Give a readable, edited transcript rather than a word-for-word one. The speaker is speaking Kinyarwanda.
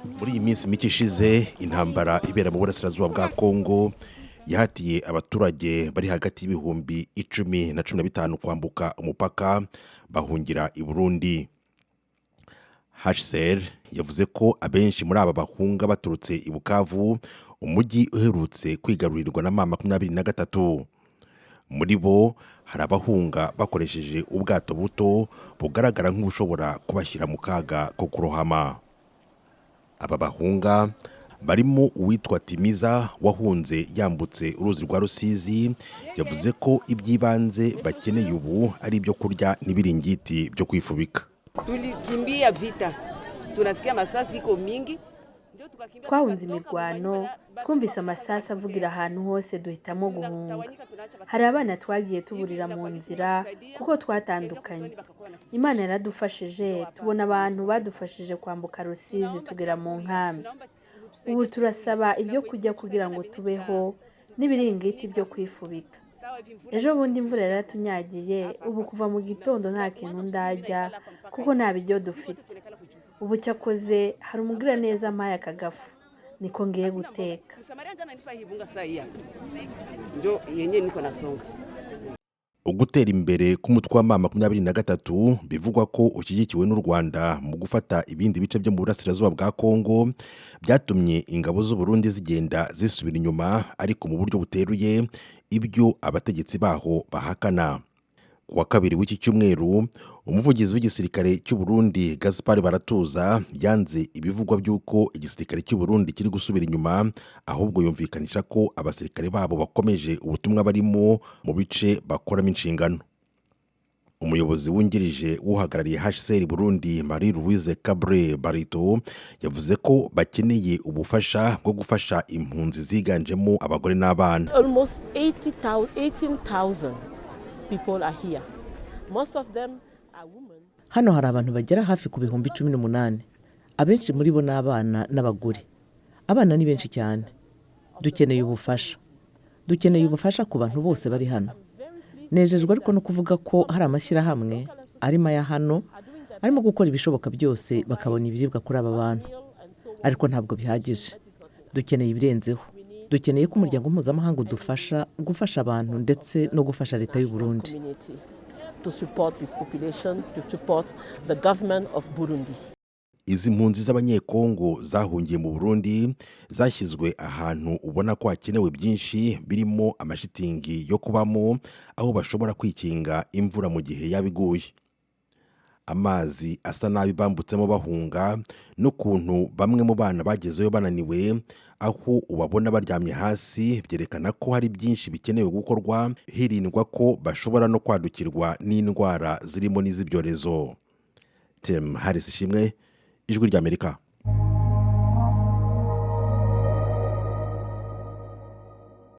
Muri iyi minsi mike ishize intambara ibera mu burasirazuba bwa Kongo yahatiye abaturage bari hagati y'ibihumbi 10 na 15 kwambuka umupaka bahungira i Burundi. HCR yavuze ko abenshi muri aba bahunga baturutse i Bukavu, umujyi uherutse kwigarurirwa na M23. Muri bo hari abahunga bakoresheje ubwato buto bugaragara nk'ubushobora kubashyira mu kaga ko kurohama. Aba bahunga barimo uwitwa Timiza wahunze yambutse uruzi rwa Rusizi, yavuze ko iby'ibanze bakeneye ubu ari ibyo kurya n'ibiringiti byo kwifubika. Tulikimbia vita, tunasikia masasi iko mingi. Twahunze imirwano, twumvise amasasi avugira ahantu hose, duhitamo guhunga. Hari abana twagiye tuburira mu nzira kuko twatandukanye. Imana yaradufashije, tubona abantu badufashije kwambuka Rusizi tugera mu nkambi. Ubu turasaba ibyo kurya kugira ngo tubeho n'ibiringiti byo kwifubika. Ejo bundi imvura yaratunyagiye, ubu kuva mu gitondo nta kintu ndarya kuko nta biryo dufite. Ubu cyakoze hari umugira neza mpaye akagafu, niko ngiye guteka. Ugutera imbere k'umutwe wa M23 bivugwa ko ushyigikiwe n'u Rwanda mu gufata ibindi bice byo mu burasirazuba bwa Kongo byatumye ingabo z'u Burundi zigenda zisubira inyuma, ariko mu buryo buteruye, ibyo abategetsi baho bahakana. Ku wa kabiri w'iki cyumweru, umuvugizi w'igisirikare cy'u Burundi Gaspard Baratuza yanze ibivugwa by'uko igisirikare cy'u Burundi kiri gusubira inyuma, ahubwo yumvikanisha ko abasirikare babo bakomeje ubutumwa barimo mu bice bakoramo inshingano. Umuyobozi wungirije uhagarariye HCR Burundi Marie Louise Cabre Barito yavuze ko bakeneye ubufasha bwo gufasha impunzi ziganjemo abagore n'abana. Almost 18,000 people are here. Most of them are women. Hano hari abantu bagera hafi ku bihumbi 18. Abenshi muri bo n'abana n'abagore. Abana ni benshi cyane. Dukeneye ubufasha. Dukeneye ubufasha ku bantu bose bari hano. Nejejwe ariko no kuvuga ko hari amashyirahamwe arimo ya hano arimo gukora ibishoboka byose bakabona ibiribwa kuri aba bantu. Ariko ntabwo bihagije. Dukeneye ibirenzeho. Dukeneye ko umuryango mpuzamahanga udufasha gufasha abantu ndetse no gufasha leta y'u Burundi. To support this population, to support the government of Burundi. Izi mpunzi z'Abanyekongo zahungiye mu Burundi zashyizwe ahantu ubona ko hakenewe byinshi, birimo amashitingi yo kubamo, aho bashobora kwikinga imvura mu gihe yabiguye. Amazi asa nabi bambutsemo bahunga, n'ukuntu bamwe mu bana bagezeyo bananiwe, aho ubabona baryamye hasi, byerekana ko hari byinshi bikenewe gukorwa, hirindwa ko bashobora no kwadukirwa n'indwara zirimo n'iz'ibyorezo. Harris Ishimwe, Ijwi ry'Amerika.